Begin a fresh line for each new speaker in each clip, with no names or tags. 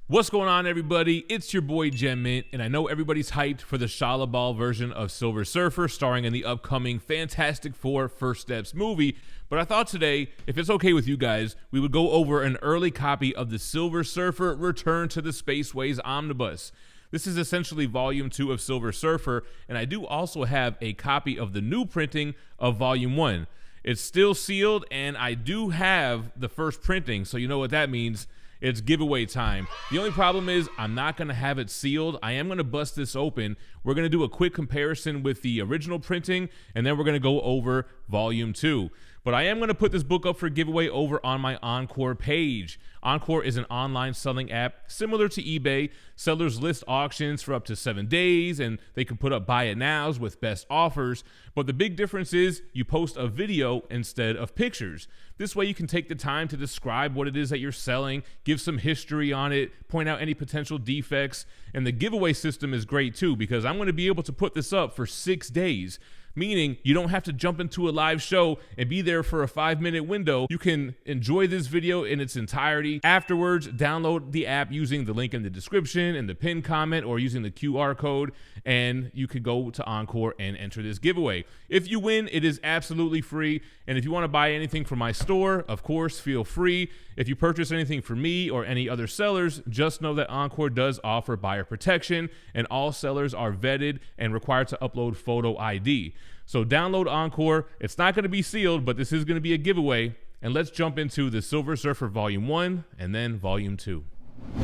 What's going on, everybody? It's your boy Gem Mint, and I know everybody's hyped for the Shalla-Bal version of Silver Surfer starring in the upcoming Fantastic Four First Steps movie, but I thought today, if it's okay with you guys, we would go over an early copy of the Silver Surfer Return to the Spaceways Omnibus. This is essentially Volume 2 of Silver Surfer, and I do also have a copy of the new printing of Volume 1. It's still sealed, and I do have the first printing, so you know what that means. It's giveaway time. The only problem is I'm not going to have it sealed. I am going to bust this open. We're going to do a quick comparison with the original printing, and then we're going to go over Volume 2. But I am going to put this book up for giveaway over on my Encore page. Encore is an online selling app similar to eBay. Sellers list auctions for up to 7 days, and they can put up buy it nows with best offers. But the big difference is you post a video instead of pictures. This way you can take the time to describe what it is that you're selling, give some history on it, point out any potential defects. And the giveaway system is great too, because I'm going to be able to put this up for 6 days. Meaning you don't have to jump into a live show and be there for a 5-minute window. You can enjoy this video in its entirety. Afterwards, download the app using the link in the description and the pinned comment or using the QR code, and you can go to Encore and enter this giveaway. If you win, it is absolutely free. And if you want to buy anything from my store, of course, feel free. If you purchase anything from me or any other sellers, just know that Encore does offer buyer protection, and all sellers are vetted and required to upload photo ID. So download Encore. It's not going to be sealed, but this is going to be a giveaway. And let's jump into the Silver Surfer Volume 1 and then Volume 2.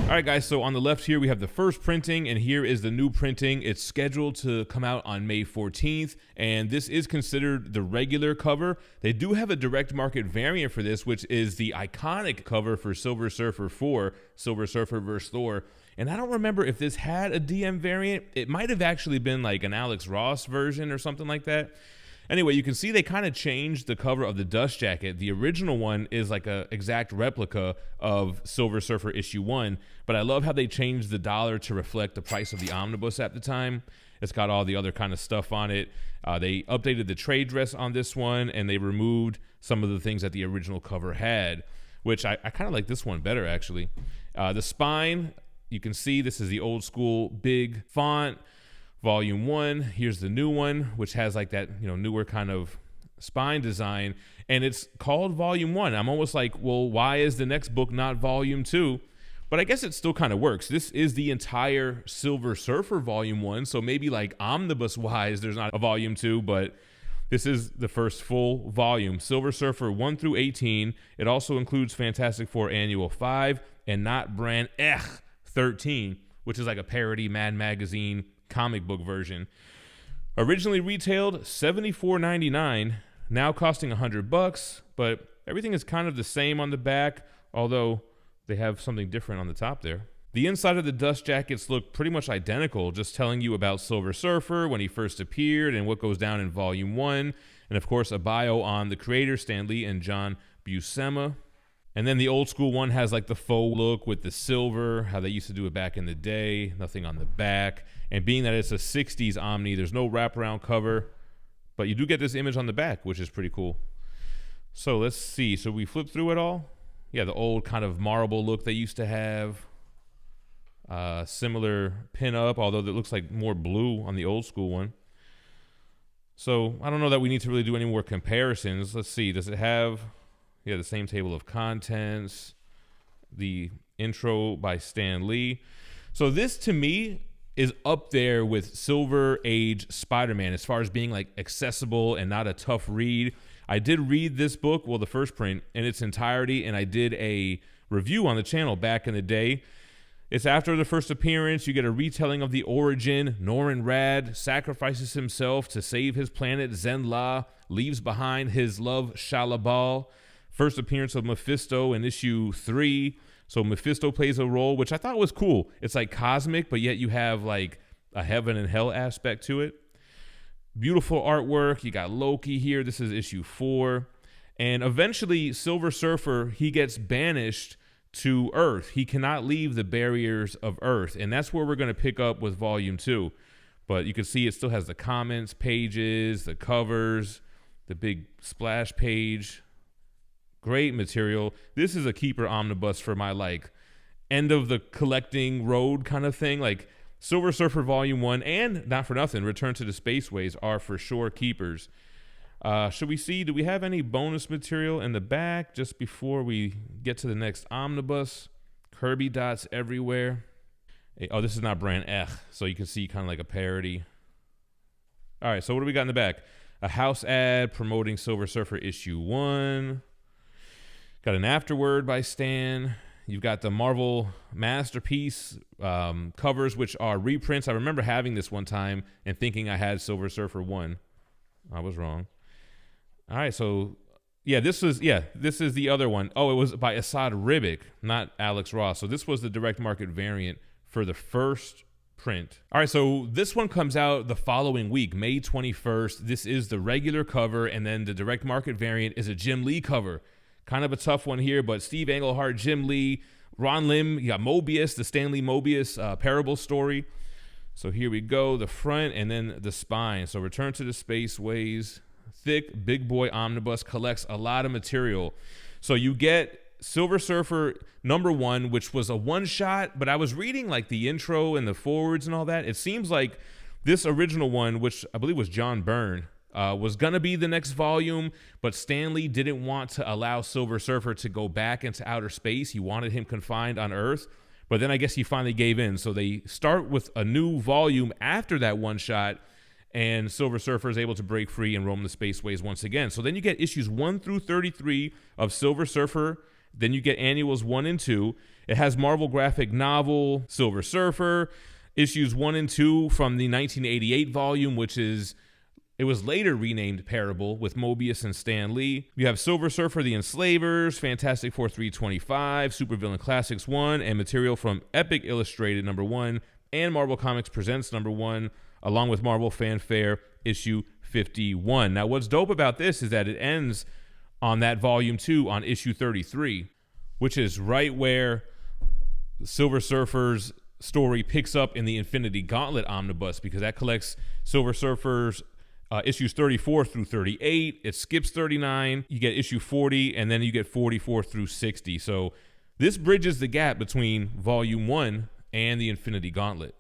All right, guys, so on the left here, we have the first printing, and here is the new printing. It's scheduled to come out on May 14th, and this is considered the regular cover. They do have a direct market variant for this, which is the iconic cover for Silver Surfer 4, Silver Surfer vs. Thor. And I don't remember if this had a DM variant. It might have actually been like an Alex Ross version or something like that. Anyway, you can see they kind of changed the cover of the dust jacket. The original one is like an exact replica of Silver Surfer issue 1, but I love how they changed the dollar to reflect the price of the omnibus at the time. It's got all the other kind of stuff on it. They updated the trade dress on this one, and they removed some of the things that the original cover had, which I kind of like this one better, actually. The spine, you can see this is the old school big font. Volume 1, here's the new one, which has like that, newer kind of spine design, and it's called Volume 1. I'm almost like, well, why is the next book not Volume 2? But I guess it still kind of works. This is the entire Silver Surfer Volume 1, so maybe like omnibus-wise, there's not a Volume 2, but this is the first full volume. Silver Surfer 1 through 18. It also includes Fantastic Four Annual 5 and Not Brand 13, which is like a parody Mad Magazine comic book version. Originally retailed $74.99, now costing $100, but everything is kind of the same on the back, although they have something different on the top there. The inside of the dust jackets look pretty much identical, just telling you about Silver Surfer, when he first appeared, and what goes down in Volume 1, and of course a bio on the creator, Stan Lee and John Buscema. And then the old school one has like the faux look with the silver, how they used to do it back in the day, nothing on the back. And being that it's a 60s Omni, there's no wraparound cover, but you do get this image on the back, which is pretty cool. So let's see. So we flip through it all. Yeah, the old kind of marble look they used to have. Similar pin-up, although it looks like more blue on the old school one. So I don't know that we need to really do any more comparisons. Let's see. Does it have... Yeah, the same table of contents, the intro by Stan Lee. So this, to me, is up there with Silver Age Spider-Man as far as being like accessible and not a tough read. I did read this book, well, the first print, in its entirety, and I did a review on the channel back in the day. It's after the first appearance. You get a retelling of the origin. Norrin Radd sacrifices himself to save his planet Zenn-La, leaves behind his love Shalla-Bal. First appearance of Mephisto in issue 3. So Mephisto plays a role, which I thought was cool. It's like cosmic, but yet you have like a heaven and hell aspect to it. Beautiful artwork. You got Loki here. This is issue 4. And eventually Silver Surfer, he gets banished to Earth. He cannot leave the barriers of Earth. And that's where we're going to pick up with Volume 2. But you can see it still has the comments pages, the covers, the big splash page. Great material. This is a keeper omnibus for my like end of the collecting road kind of thing. Like Silver Surfer Volume 1 and, not for nothing, Return to the Spaceways are for sure keepers. Should we see, do we have any bonus material in the back just before we get to the next omnibus? Kirby dots everywhere. Oh, this is not brand Ech, so you can see kind of like a parody. All right, so what do we got in the back? A house ad promoting Silver Surfer issue 1. Got an afterword by Stan. You've got the Marvel Masterpiece covers, which are reprints. I remember having this one time and thinking I had Silver Surfer 1. I was wrong. All right, so this is the other one. Oh, it was by Asad Ribic, not Alex Ross. So this was the direct market variant for the first print. All right, so this one comes out the following week, May 21st. This is the regular cover, and then the direct market variant is a Jim Lee cover. Kind of a tough one here, but Steve Englehart, Jim Lee, Ron Lim, you got Mobius, the Stan Lee Mobius parable story. So here we go, the front and then the spine. So Return to the Spaceways, thick, big boy omnibus, collects a lot of material. So you get Silver Surfer #1, which was a one-shot, but I was reading like the intro and the forwards and all that. It seems like this original one, which I believe was John Byrne, was going to be the next volume, but Stan Lee didn't want to allow Silver Surfer to go back into outer space. He wanted him confined on Earth, but then I guess he finally gave in. So they start with a new volume after that one shot, and Silver Surfer is able to break free and roam the spaceways once again. So then you get issues 1 through 33 of Silver Surfer. Then you get annuals 1 and 2. It has Marvel graphic novel Silver Surfer, issues 1 and 2 from the 1988 volume, which is... It was later renamed Parable with Mobius and Stan Lee. You have Silver Surfer, The Enslavers, Fantastic Four 325, Supervillain Classics 1, and material from Epic Illustrated #1 and Marvel Comics Presents #1, along with Marvel Fanfare issue 51. Now, what's dope about this is that it ends on that volume 2 on issue 33, which is right where Silver Surfer's story picks up in the Infinity Gauntlet omnibus, because that collects Silver Surfer's issues 34 through 38. It skips 39. You get issue 40, and then you get 44 through 60. So this bridges the gap between volume 1 and the Infinity Gauntlet.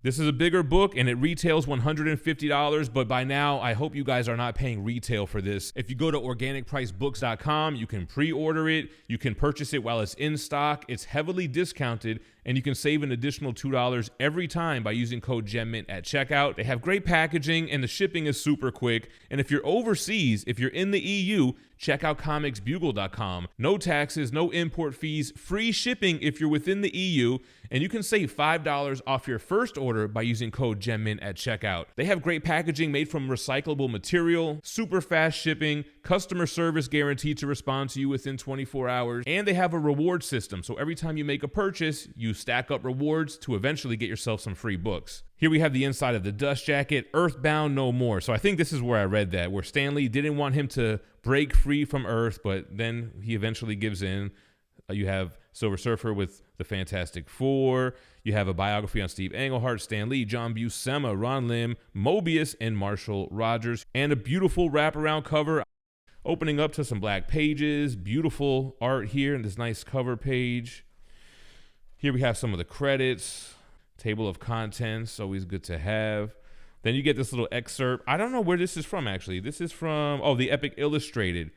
This is a bigger book, and it retails $150, but by now, I hope you guys are not paying retail for this. If you go to organicpricebooks.com, you can pre-order it. You can purchase it while it's in stock. It's heavily discounted, and you can save an additional $2 every time by using code GEMMINT at checkout. They have great packaging, and the shipping is super quick. And if you're overseas, if you're in the EU, check out comicsbugle.com. No taxes, no import fees, free shipping if you're within the EU, and you can save $5 off your first order by using code GEMMINT at checkout. They have great packaging made from recyclable material, super fast shipping, customer service guaranteed to respond to you within 24 hours, and they have a reward system. So every time you make a purchase, you stack up rewards to eventually get yourself some free books. Here we have the inside of the dust jacket, Earthbound No More. So I think this is where I read that, where Stan Lee didn't want him to break free from Earth, but then he eventually gives in. You have Silver Surfer with the Fantastic Four. You have a biography on Steve Englehart, Stan Lee, John Buscema, Ron Lim, Mobius, and Marshall Rogers. And a beautiful wraparound cover opening up to some black pages. Beautiful art here in this nice cover page. Here we have some of the credits. Table of contents, always good to have. Then you get this little excerpt. I don't know where this is from, actually. This is from, the Epic Illustrated.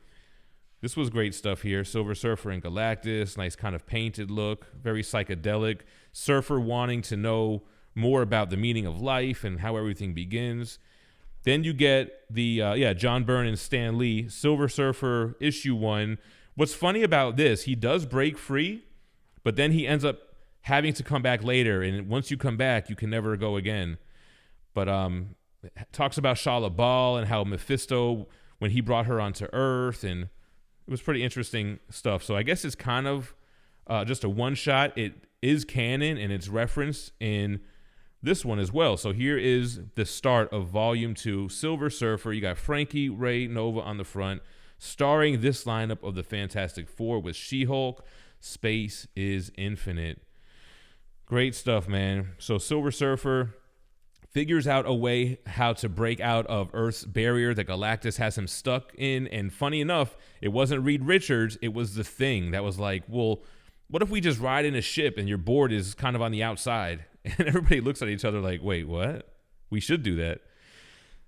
This was great stuff here. Silver Surfer and Galactus, nice kind of painted look, very psychedelic. Surfer wanting to know more about the meaning of life and how everything begins. Then you get the, John Byrne and Stan Lee, Silver Surfer issue 1. What's funny about this, he does break free, but then he ends up having to come back later, and once you come back, you can never go again. But talks about Shalla-Bal and how Mephisto, when he brought her onto Earth, and it was pretty interesting stuff. So I guess it's kind of just a one-shot. It is canon, and it's referenced in this one as well. So here is the start of Volume 2, Silver Surfer. You got Frankie, Ray, Nova on the front, starring this lineup of the Fantastic Four with She-Hulk. Space is infinite. Great stuff, man. So Silver Surfer figures out a way how to break out of Earth's barrier that Galactus has him stuck in. And funny enough, it wasn't Reed Richards. It was the Thing that was like, well, What if we just ride in a ship and your board is kind of on the outside? And everybody looks at each other like, wait, what? We should do that.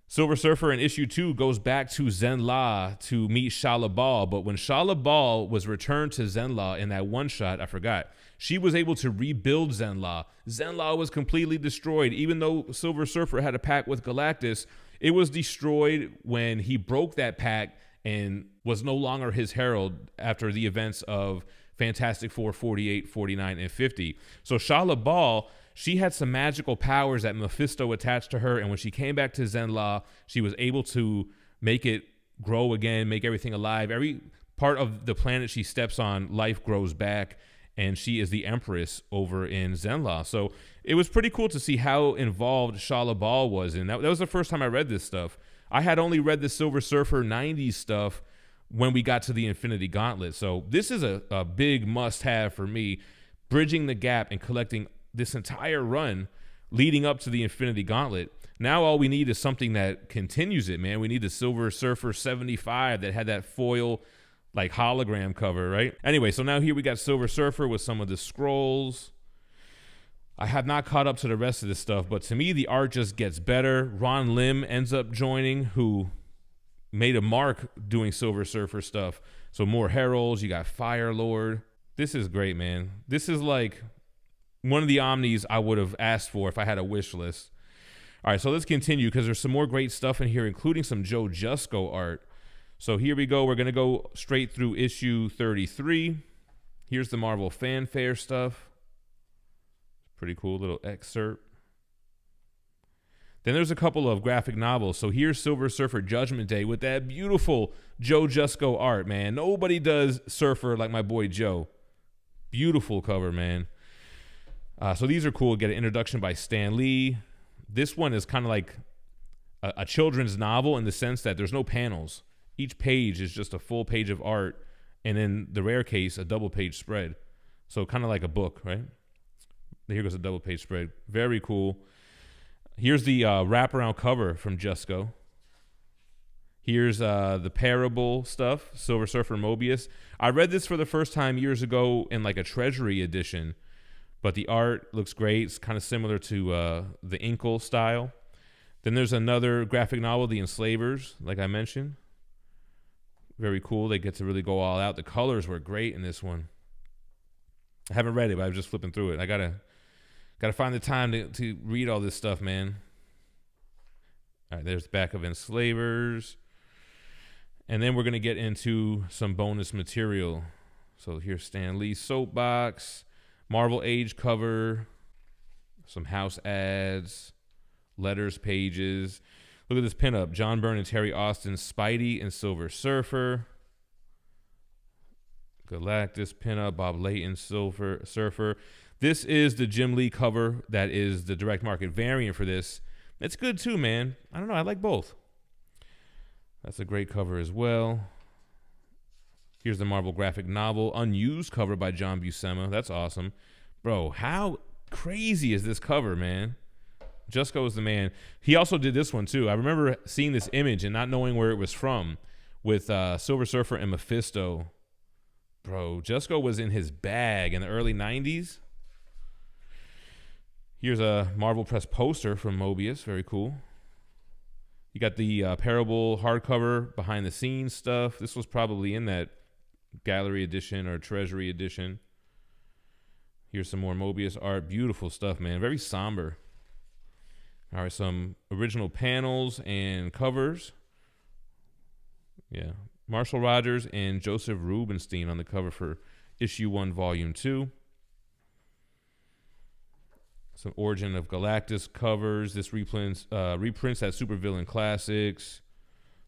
Silver Surfer in issue 2 goes back to Zenn-La to meet Shalla-Bal, but when Shalla-Bal was returned to Zenn-La in that one shot, I forgot, she was able to rebuild Zenn-La. Zenn-La was completely destroyed. Even though Silver Surfer had a pact with Galactus, it was destroyed when he broke that pact and was no longer his herald after the events of Fantastic Four 48, 49, and 50. So Shalla-Bal, she had some magical powers that Mephisto attached to her, and when she came back to Zenn-La, she was able to make it grow again, make everything alive. Every part of the planet she steps on, life grows back, and she is the Empress over in Zenn-La. So it was pretty cool to see how involved Shalla-Bal was, and that was the first time I read this stuff. I had only read the Silver Surfer 90s stuff when we got to the Infinity Gauntlet. So this is a big must-have for me, bridging the gap and collecting this entire run leading up to the Infinity Gauntlet. Now all we need is something that continues it, man. We need the Silver Surfer 75 that had that foil like hologram cover, right? Anyway, so now here we got Silver Surfer with some of the scrolls. I have not caught up to the rest of this stuff, but to me the art just gets better. Ron Lim ends up joining, who made a mark doing Silver Surfer stuff. So more heralds, you got Fire Lord. This is great, man. This is like one of the Omnis I would have asked for if I had a wish list. All right, so let's continue because there's some more great stuff in here, including some Joe Jusko art. So here we go. We're going to go straight through issue 33. Here's the Marvel Fanfare stuff. Pretty cool little excerpt. Then there's a couple of graphic novels. So here's Silver Surfer Judgment Day with that beautiful Joe Jusko art, man. Nobody does Surfer like my boy Joe. Beautiful cover, man. So these are cool. Get an introduction by Stan Lee. This one is kind of like a children's novel in the sense that there's no panels. Each page is just a full page of art, and in the rare case, a double page spread. So kind of like a book, right? Here goes a double page spread. Very cool. Here's the wraparound cover from Jusko. Here's the Parable stuff, Silver Surfer Mobius. I read this for the first time years ago in like a Treasury edition, but the art looks great. It's kind of similar to the Inkle style. Then there's another graphic novel, The Enslavers, like I mentioned. Very cool. They get to really go all out. The colors were great in this one. I haven't read it, but I was just flipping through it. I gotta find the time to read all this stuff, man. All right, there's the back of Enslavers. And then we're going to get into some bonus material. So here's Stan Lee's soapbox, Marvel Age cover, some house ads, letters pages. Look at this pinup. John Byrne and Terry Austin, Spidey and Silver Surfer. Galactus pinup, Bob Layton, Surfer. This is the Jim Lee cover that is the direct market variant for this. It's good too, man. I don't know. I like both. That's a great cover as well. Here's the Marvel graphic novel, unused cover by John Buscema. That's awesome. Bro, how crazy is this cover, man? Jusko is the man. He also did this one too. I remember seeing this image and not knowing where it was from with Silver Surfer and Mephisto. Bro, Jusko was in his bag in the early 90s. Here's a Marvel Press poster from Mobius. Very cool. You got the Parable hardcover behind the scenes stuff. This was probably in that gallery edition or treasury edition. Here's some more Mobius art. Beautiful stuff, man. Very somber. All right, some original panels and covers. Yeah. Marshall Rogers and Joseph Rubinstein on the cover for issue 1, volume 2. Some Origin of Galactus covers. This reprints that Supervillain Classics.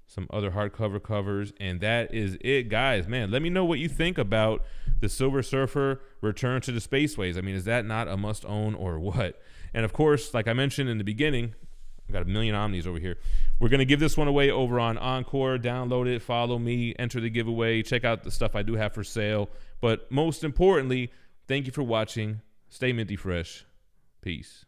Some other hardcover covers. And that is it, guys. Man, let me know what you think about the Silver Surfer Return to the Spaceways. I mean, is that not a must-own or what? And, of course, like I mentioned in the beginning, I've got a million Omnis over here. We're going to give this one away over on Encore. Download it. Follow me. Enter the giveaway. Check out the stuff I do have for sale. But most importantly, thank you for watching. Stay minty fresh. Peace.